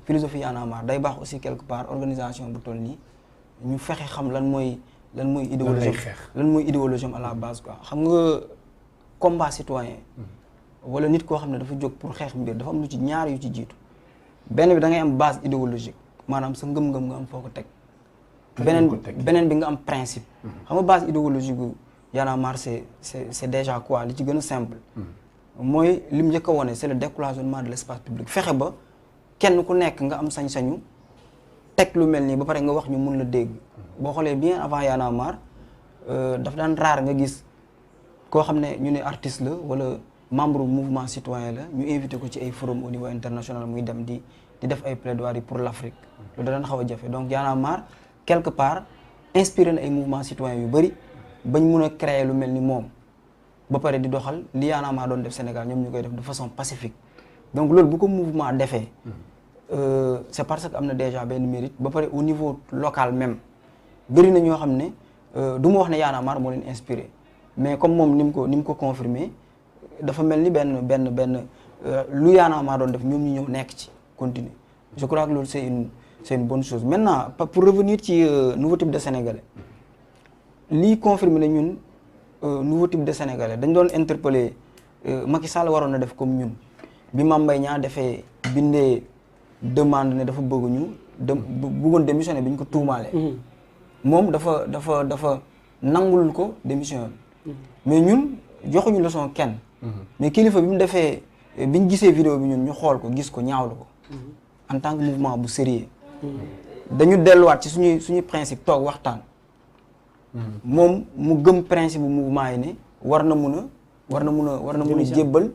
philosophie Y'en a marre day baax aussi quelque part organisation bu toll nii ñu fexe xam lan mooy idéologie à la base quoi xam nga combat citoyen wala nit koo xam ne dafa jóg pour xeex mbir dafa am lu ci ñaar yu ci jiitu benn bi da ngay am base idéologique maanaam sa ngëm-ngëm nga am foo ko teg beneen bi nga am principe xam nga base idéologique gu Y'en a marre c'est déjà quoi li ci gën a simple mooy li mu njëkk a wone c'est le décloisonnement de l'espace public fexe ba kenn ku nekk nga am sañ-sañu teg lu mel nii ba pare nga wax ñu mun la dégg boo xoolee bien avant Y'en a marre daf daan rare nga gis koo xam ne ñu ne artiste la wala membre mouvement citoyen la ñu invité ko ci ay forum au niveau international muy dem di def ay plaidoiries pour l'Afrique loolu da daan xaw a jafe donc Y'en a marre quelque part inspiré na ay mouvement citoyen yu bëri bañ mun a créer lu mel ni moom ba pare di doxal li Y'en a marre doon def Sénégal ñoom ñu koy def de façon pacifique donc loolu bu ko mouvement defee c'est parce que am na déjà benn mérite ba pare au niveau local même bëri na ñoo xam ne du ma wax ne Y'en a marre moo leen inspiré mais comme moom ni mu ko confirmé dafa mel ni benn lu Y'en a marre doon def ñoom ñu ñëw nekk ci continuer je crois que loolu c'est une bonne chose maintenant pour revenir ci nouveau type de sénégalais lii confirmé ne ñun nouveau type de sénégalais dañ doon interpeller Macky Sall waroon na def comme ñun bi Mame Mbaye Niang defee bindee demande ne dafa bëgg ñu bëggoon démissionner bi ñu ko tuumaalee moom dafa nangulul ko démission bi mais ñun joxuñu leçon kenn mais kilifa bi mu defee bi ñu gisee vidéo bi ñun ñu xool ko gis ko ñaawlu ko en tant que mouvement bu sérieux dañu delluwaat ci suñuy principe toog waxtaan moom mu gëm principe bu mouvement yi ne war na mun a jébbal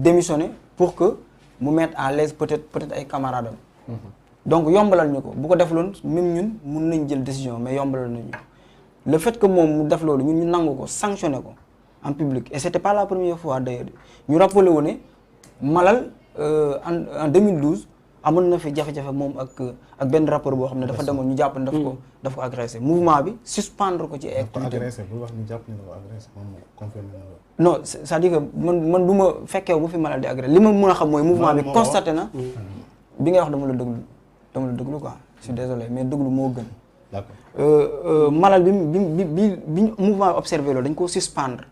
démissionner pour que mu mettre à l'aise peut-être ay camarades am donc yombalal ñu ko bu ko def loon même ñun mun nañ jël décision mais yombalal nañu le fait que moom mu def loolu ñun ñu nangu ko sanctionné ko en public et c'était pas la première fois d'ailleurs ñu rappelé wu ne Malal en 2012 amoon na fi jafe-jafe moom ak benn rapport boo xam ne dafa demoon ñu jàpp ne daf ko agressé mouvement bi suspendre ko ci ay activité non c'est-à-dire que man du ma fekkeew mu fi Malal di agressé li ma mën a xam mooy mouvement bi constaté na bi ngay wax dama la déglu quoi je suis désolé mais déglu moo gën d'accord Malal bi mouvement bi observé loolu dañ ko suspendre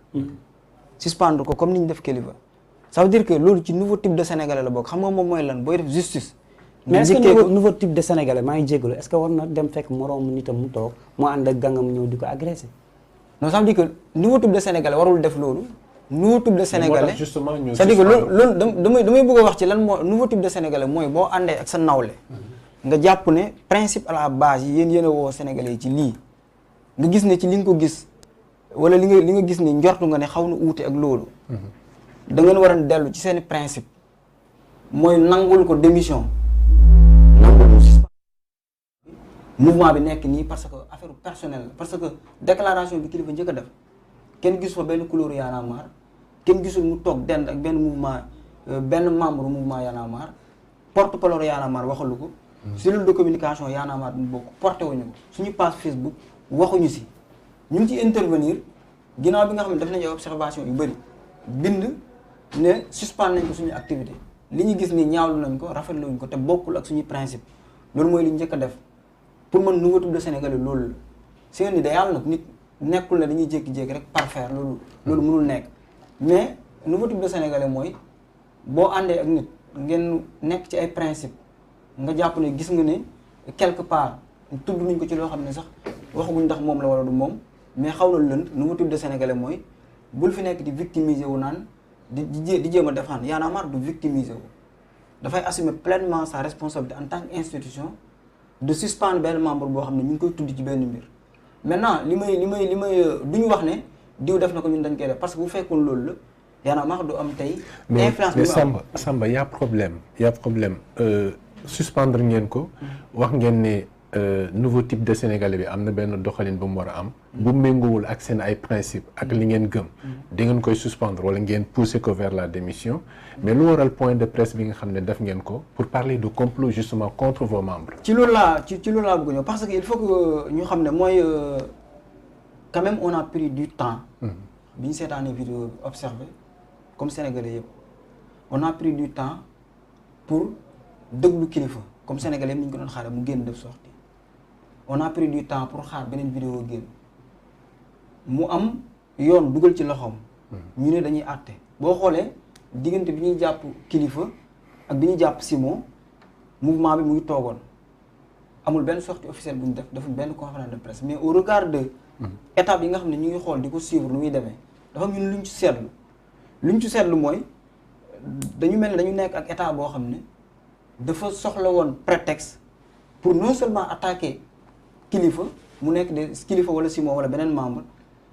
ko comme ni ñu def kilifa ça veut dire que loolu ci nouveau type de sénégalais la bokk xam nga moom mooy lan booy def justice mais est-ce que nouveau type de sénégalais maa ngi jégalu est-ce que war na dem fekk moroomu nitam mu toog mu ànd ak gàngam ñëw di ko agressé non ça veut dire que nouveau type de sénégalais warul def loolu nouveau type de sénégalais c'est-à-dire que loolu damay bëgg a wax ci lan moo nouveau type de sénégalais mooy boo àndee ak sa nawle nga jàpp ne principe à la base yi yéen a woo sénégalais yi ci lii nga gis ne ci li nga ko gis wala li nga gis ne njortu nga ne xaw na uute ak loolu da ngeen war a dellu ci seeni principe mooy nangul ko démission nangul mu suspendre mouvement bi nekk nii parce que affaire personnelle la parce que déclaration bi kilifa njëkk a def kenn gisu fa benn couleur Y'en a marre kenn gisul mu toog dend ak benn mouvement benn membre mouvement Y'en a marre porte-parole Y'en a marre waxalu ko cellule de communication Y'en a marre bu bokk porté wuñu ko suñu page Facebook waxuñu si ñu ngi ci intervenir ginnaaw bi nga xam ne def nañu ay observation yu bëri bind ne suspend nañ ko suñu activité li ñu gis ni ñaawlu nañ ko rafetlu nañ ko te bokkul ak suñu principe loolu mooy li njëkk a def pour man nouveau type de sénégalais loolu la c'est un idéal nag nit nekkul ne dañuy jékki-jékki rek parfaire loolu mënul nekk mais nouveau type de sénégalais mooy boo àndee ak nit ngeen nekk ci ay principe nga jàpp ne gis nga ne quelque part tudd nañ ko ci loo xam ne sax waxaguñ ndax moom la wala du moom mais xaw na lënd nouveau type de sénégalais mooy bul fi nekk di victimiser wu naan di jéem a défendre Y'en a marre du victimiser wu dafay assumer pleinement sa responsabilité en tant qu'institution de suspendre benn membre boo xam ne ñu ngi koy tudd ci benn mbir maintenant li may duñu wax ne diw def na ko ñun dañ koy def parce que bu fekkoon loolu la Y'en a marre du am tey influence bi mais Samba y a problème suspendre ngeen ko wax ngeen ne nouveau type de sénégalais bi am na benn doxalin bu mu war a am bu méngoowul ak seen ay principe ak li ngeen gëm di ngeen koy suspendre wala ngeen pousser ko vers la démission mais lu waral point de presse bi nga xam ne def ngeen ko pour parler de complot justement contre vos membres ci loolu laa bëgg ñëw parce que il faut que ñu xam ne mooy quand même on a pris du temps bi ñu seetaanee vidéo bi observé comme sénégalais yëpp on a pris du temps pour déglu kilifa comme sénégalais ni ñu ko doon xaaree mu génn def sortie on a pris du temps pour xaar beneen vidéo génn mu am yoon dugal ci loxoom. ñu ne dañuy àtte boo xoolee diggante bi ñuy jàpp kilifa ak bi ñuy jàpp Simon mouvement bi mu ngi toogoon amul benn sortie officielle bu ñu defuñ benn conférence de presse mais au regard de étape yi nga xam ne ñu ngi xool di ko suivre nu muy demee dafa am ñun luñ ci seetlu mooy dañu mel ne dañu nekk ak état boo xam ne dafa soxla woon prétexte pour non seulement attaquer kilifa mu nekk de kilifa wala Simon wala beneen membre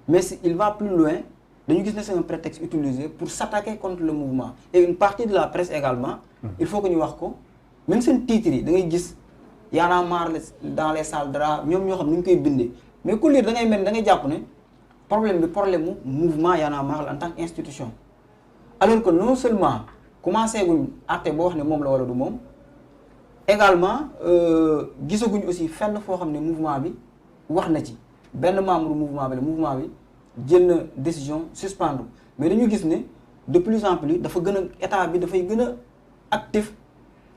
mais si il va plus loin dañu gis ne c'est un prétexte utilisé pour s'attaquer contre le mouvement et une partie de la presse également il faut que ñu wax ko même seen titres yi da ngay gis Y en a marre dans les salles de drap ñoom ñoo xam ni ñu koy bindee mais ku lire da ngay mel da ngay jàpp ne problème mu mouvement Y en a marre en tant qu'institution alors que non seulement commencé guñ àtte boo wax ne moom la wala du moom également gisaguñ aussi fenn foo xam ne mouvement bi wax na ci benn membre mouvement bi jël na décision suspendre mais dañu gis ne de plus en plus dafa gën a état bi dafay gën a actif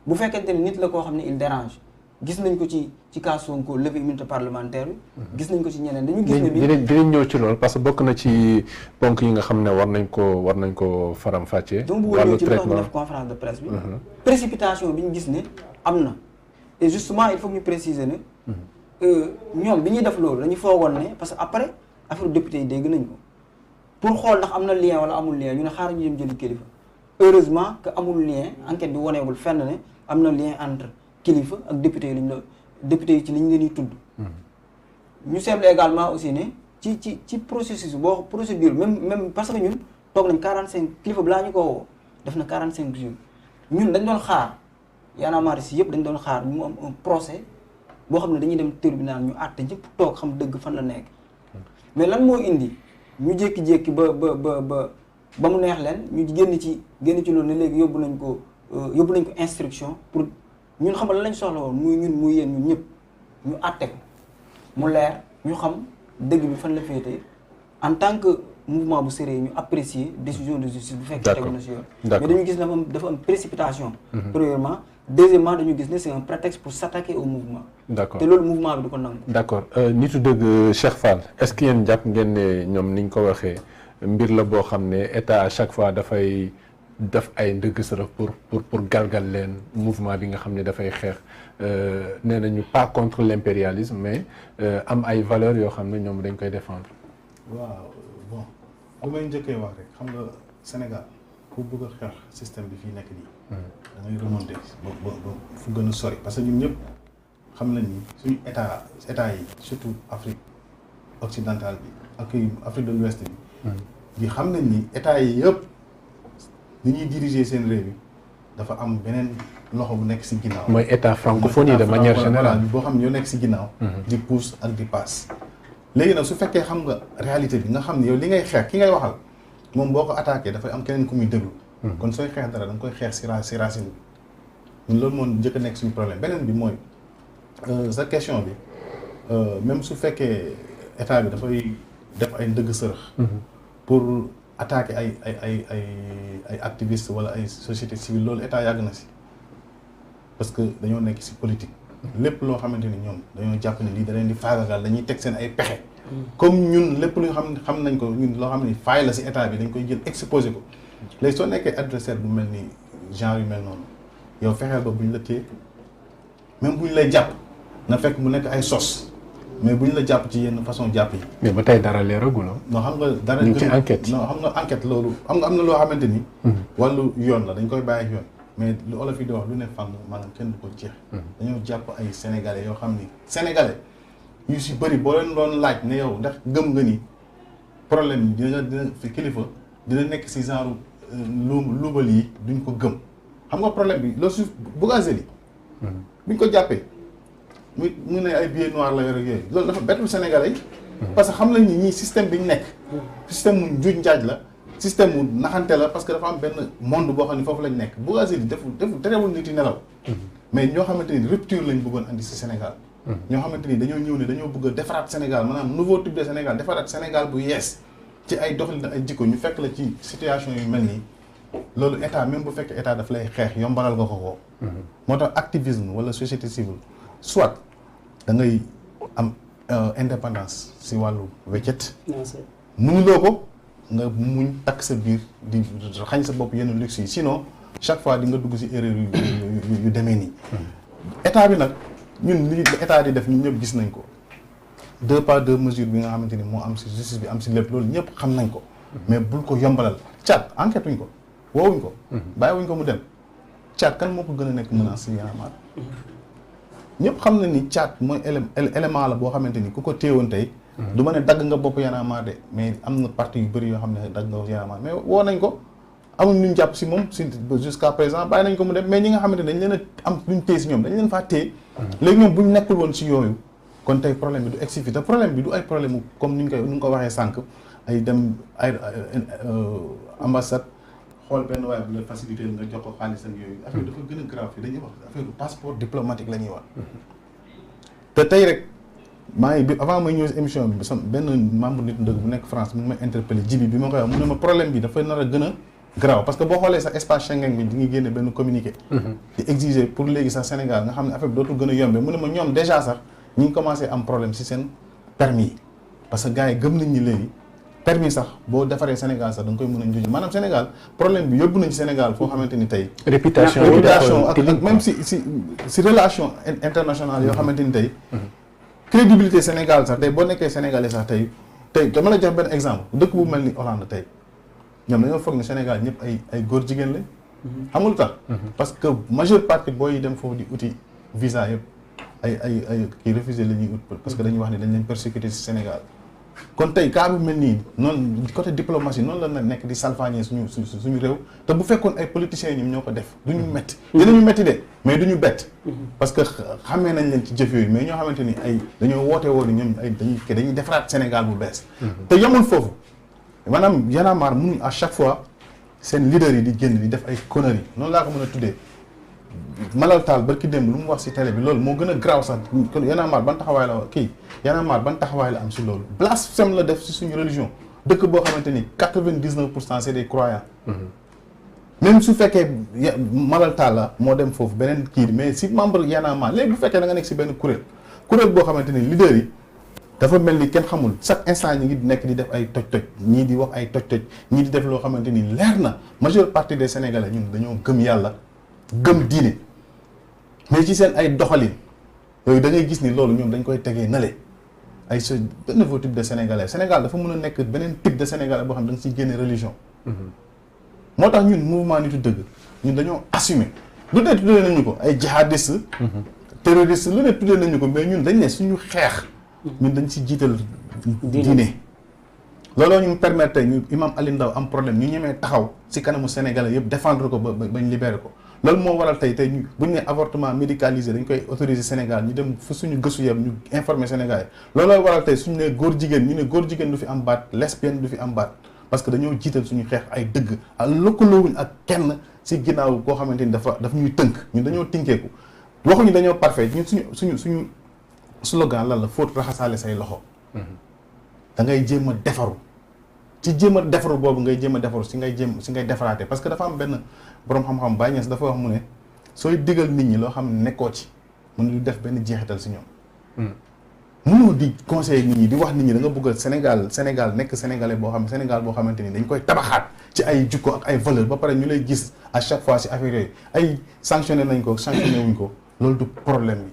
bu fekkente ni nit la koo xam ne il dérange gis nañ ko ci cas Sonko levée immunité parlementaire bi gis nañ ko ci ñeneen dañu gis ne bi dinañ ñëw ci loolu parce que bokk na ci ponk yi nga xam ne war nañ ko faram-fàccee wàllu traitement def conférence de presse bi précipitation bi ñu gis ne am na et justement il faut que ñu préciser ne ñoom bi ñuy def loolu dañu foogoon ne parce que après affaire député yi dégg nañ ko pour xool ndax am na lien wala amul lien ñu ne xaaral ñu dem jëli kilifa heureusement que amul lien enquête bi woneewul fenn ne am na lien entre kilifa ak député yi ci li ñu leen di tudd. ñu seetlu également aussi ne ci processus boo procédure même parce que ñun toog nañ 45 kilifa bi laa ñu ko woo def na 45 jours ñun dañ doon xaar Y'en a marre si yëpp dañ doon xaar mu am un procès boo xam ne dañuy dem tribunal ñu àtte ñëpp toog xam dëgg fan la nekk. mais lan moo indi ñu jékki-jékki ba mu neex leen ñu génn ci loolu ne léegi yóbbu nañ ko instruction pour ñun xamal lan lañ soxla woon muy ñun muy yéen ñun ñëpp ñu àtte ko mu leer ñu xam dëgg bi fan la féetee en tant que mouvement bu sérieux ñu apprécier décision de justice bu fekkee tegu na si yoon mais dañu gis ne dafa am précipitation premièrement deuxièmement dañu gis ne c'est un prétexte pour s'attaquer au mouvement. d'accord te loolu mouvement bi du ko nangu. d'accord nitu dëgg Cheikh Fall est-ce que yéen jàpp ngeen ne ñoom niñ ko waxee mbir la boo xam ne état à chaque fois dafay def ay ndëgg sërëf pour galgal leen mouvement bi nga xam ne dafay xeex nee nañu pas contre l'impérialisme mais am ay valeurs yoo xam ne ñoom dañ koy défendre. waaw bon lu may njëkkee wax rek xam nga Sénégal ku bëgg a xeex système bi fii nekk nii. da ngay remonter ba fu gën a sori parce que ñun ñëpp xam nañ ni suñu état yi surtout Afrique occidentale bi ak Afrique de l'Ouest bi. xam nañ ni état yi yëpp ni ñuy diriger seen réew yi dafa am beneen loxo bu nekk ci ginnaaw. mooy état francophonie de manière générale boo xam ne ñoo nekk ci ginnaaw. di pousse ak di passe. léegi nag su fekkee xam nga réalité bi nga xam ne yow li ngay xeex ki ngay waxal moom boo ko attaqué dafay am keneen ku muy déglu. kon sooy xeex dara da nga koy xeex ci racine bi ñun loolu moo njëkk a nekk suñu problème beneen bi mooy sa question bi même su fekkee état bi dafay def ay ndëgg sërëx pour attaquer ay activistes wala ay société civile loolu état yàgg na ci parce que dañoo nekk ci politique lépp loo xamante ni ñoom dañoo jàpp ne lii da leen di faagagal dañuy teg seen ay pexe comme ñun lépp lu xam nañ ko ñun loo xam ne faay la ci état bi dañ koy jël exposé ko léegi soo nekkee adversaire bu mel ni genre yu mel noonu yow fexeel ba buñ la téye même buñ lay jàpp na fekk mu nekk ay sos mais buñ la jàpp ci yenn façon jàpp yi. mais ba tey dara leeragul. non xam nga dara. ñu ngi ci enquête. non xam nga enquête loolu xam nga am na loo xamante ni. wàllu yoon la dañ koy bàyyi ak yoon mais lu olof yi di wax lu ne fànn maanaam kenn du ko jeex. dañoo jàpp ay sénégalais yoo xam ni sénégalais yu si bëri boo leen doon laaj ne yow ndax gëm nga ni problème yi dina fi kilifa dina nekk si genre luubal yi duñ ko gëm xam nga problème bi loolu si Bougazelli buñ ko jàppee mu ne ay billets noirs la yor ak yooyu loolu dafa bettul sénégalais yi parce que xam nañ ni ñii système bi ñu nekk système mu njuuj njaaj la système mu naxante la parce que dafa am benn monde boo xam ne foofu lañ nekk Bougazelli deful terewul nit yi nelaw mais ñoo xamante ni rupture lañ bëggoon andi si Sénégal ñoo xamante ni dañoo ñëw ne dañoo bëgg a defaraat Sénégal maanaam nouveau type de Sénégal defaraat Sénégal bu yees ci ay doxalin ay jikko ñu fekk la ci situation yu mel nii loolu état même bu fekkee état daf lay xeex yombalal nga ko moo tax activisme wala société civile soit da ngay am indépendance si wàllu weccet mënuloo ko nga muñ takk sa biir di xañ sa bopp yenn luxe yi sinon chaque fois di nga dugg si erreur yu demee nii état bi nag ñun li état di def ñun ñëpp gis nañ ko 2 pas 2 mesures bi nga xamante ni moo am si justice bi am si lépp loolu ñëpp xam nañ ko mais bul ko yombalal caat enquête wuñ ko woowuñ ko bàyyiwuñ ko mu dem caat kan moo ko gën a nekk menace si Y'en a marre ñëpp xam na ni caat mooy élément la boo xamante ni ku ko téewoon tey du ma ne dagg nga bopp Y'en a marre de mais am na parti yu bëri yoo xam ne dagg nga Y'en a marre mais woo nañ ko amuñ luñ jàpp si moom si jusqu'à présent bàyyi nañ ko mu dem mais ñi nga xamante dañ leen a am luñ téye si ñoom dañ leen faa téye léegi ñoom buñ nekkul woon si yooyu kon tey problème bi du egsi fi te problème bi du ay problème comme ni nga ko waxee sànq ay dem ay ambassade xool benn waaye bu la facilité nga jox ko xaalis ak yooyu affaire dafa gën a grave fi dañuy wax affaire passeport diplomatique la ñuy wax te tey rek maa ngi bi avant may ñëw si émission bi benn membre nit ndëgg bu nekk France mu ngi may interpellé jibi bi ma koy wax mu ne ma problème bi dafa nar a gën a grave parce que boo xoolee sax espace Schengen bi di ngi génne benn communiqué di exiger pour léegi sax Sénégal nga xam ne affaire bi dootul gën a yombee mu ne ma ñoom déjà sax ñi ngi commencé am problème si seen permis yi parce que gars yi gëm nañ ñi léegi permis sax boo defaree Sénégal sax da nga koy mën a njuuj maanaam Sénégal problème bi yóbbu nañ Sénégal foo xamante ni tey réputation ak même si relation internationale yoo xamante ni tey crédibilité Sénégal sax tey boo nekkee sénégalais sax tey dama la jox benn exemple dëkk bu mel ni Hollande tey ñoom dañoo foog ne Sénégal ñëpp ay góor jigéen lañ xamul tax parce que majeure partie booy dem foofu di uti visa yëpp ay kii refusé la ñuy ut parce que dañuy wax ne dañ leen persécuté si Sénégal kon tey cas bi mel nii noonu côté diplomatie noonu la na nekk di salfaañee suñu réew te bu fekkoon ay politiciens ñoom ñoo ko def du ñu metti dinañu metti de mais du ñu bett parce que xamee nañ leen ci jëf yooyu mais ñoo xamante ni ay dañoo woote woon ni ñoom ay dañuy defaraat Sénégal bu bees te yemul foofu maanaam Y'en a marre mun à chaque fois seen leader yi di génn di def ay conneries noonu laa ko mën a tuddee Malal Tall barki démb lu mu wax ci télé bi loolu moo gën a graaw sax Y'en a marre ban taxawaay la Y'en a marre ban taxawaay la am ci loolu blasphème la def ci suñu religion dëkk boo xamante ni 99% c'est des croyants même su fekkee Malal Tall la moo dem foofu beneen kii mais si membre Y'en a marre léegi bu fekkee da nga nekk ci benn kuréel boo xamante ni leader yi dafa mel ni kenn xamul chaque instant ñi ngi nekk di def ay toj-toj ñii di wax ay toj-toj ñii di def loo xamante ni leer na majeure partie des Sénégalais ñun dañoo gëm yàlla gëm diine mais ci seen ay doxalin yooyu da ngay gis ni loolu ñoom dañ koy tegee nale ay ce nouveau type de Sénégalais Sénégal dafa mën a nekk beneen type de Sénégalais boo xam ne da nga ciy génne religion moo tax ñun mouvement nitu dëgg ñun dañoo assumer lu ne tuddee nañu ko ay jihadiste terroriste lu ne tuddee nañu ko mais ñun dañ ne suñu xeex ñun dañ si jiital diine looloo ñu permettre tey ñu imam Ali Ndaw am problème ñu ñemee taxaw si kanamu Sénégalais yëpp défendre ko bañ libéré ko loolu moo waral tey ñu buñ ne avortement médicalisé dañ koy autoriser Sénégal ñu dem fu suñu gëstu yëpp ñu informer Sénégalais looloo waral tey suñu ne góor jigéen ñu ne góor jigéen du fi am baat lesbienne du fi am baat parce que dañoo jiital suñu xeex ay dëgg ak lëkkaloowuñ ak kenn si ginnaaw koo xamante ni daf ñuy tënk ñun dañoo tinkeeku waxuñu dañoo parfait ñun suñu slogan lan la fóot raxasaale say loxo da ngay jéem a defaru ci jéem a defaru boobu ngay jéem a defaru si ngay defaraate parce que dafa am benn boroom xam-xam Baye Niass dafa wax mu ne sooy digal nit ñi loo xam ne nekkoo ci mën du def benn jeexital si ñoom mënoo di conseiller nit ñi di wax nit ñi da nga bëgg a Sénégal nekk sénégalais boo xam Sénégal boo xamante ni dañ koy tabaxaat ci ay jukko ak ay valeur ba pare ñu lay gis à chaque fois si affaire yooyu ay sanctionné nañ ko sanctionné wuñ ko loolu du problème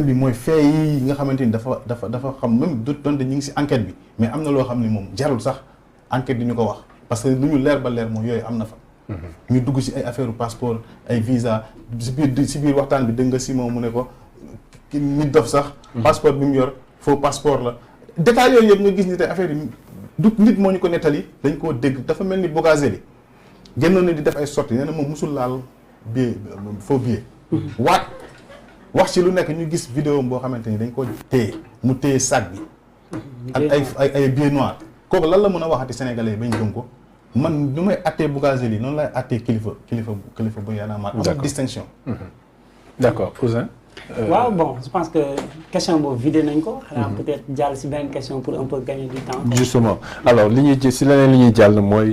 bi mooy fee yi nga xamante ni dafa xam même du donte ñu ngi si enquête bi mais am na loo xam ni moom jarul sax enquête di ñu ko wax parce que lu ñu leer ba leer mooy yooyu am na fa ñu dugg si ay affaire passeport ay visa si biir waxtaan bi dégg nga Simon mu ne ko nit dof sax passeport bi mu yor faux passeport la détails yooyu yëpp nga gis ni tey affaire yi du nit moo ñu ko nettali dañ koo dégg dafa mel ni Bougazelli génnoon na di def ay sorties nee na moom musul laal billet faux billet wax ci lu nekk ñu gis vidéo boo xamante ni dañ ko téye mu téye sac bi ak ay billets noirs kooku lan la mën a waxati sénégalais bañ gëm ko man nu may attee Bougazelli noonu lay attee kilifa bu Y'en a marre amul distinction d'accord Ouzin waaw bon je pense que question boobu vidé nañ ko xanaa peut-être jàll si beneen question pour un peu gagner du temps justement alors li ñuy si leneen li ñuy jàll mooy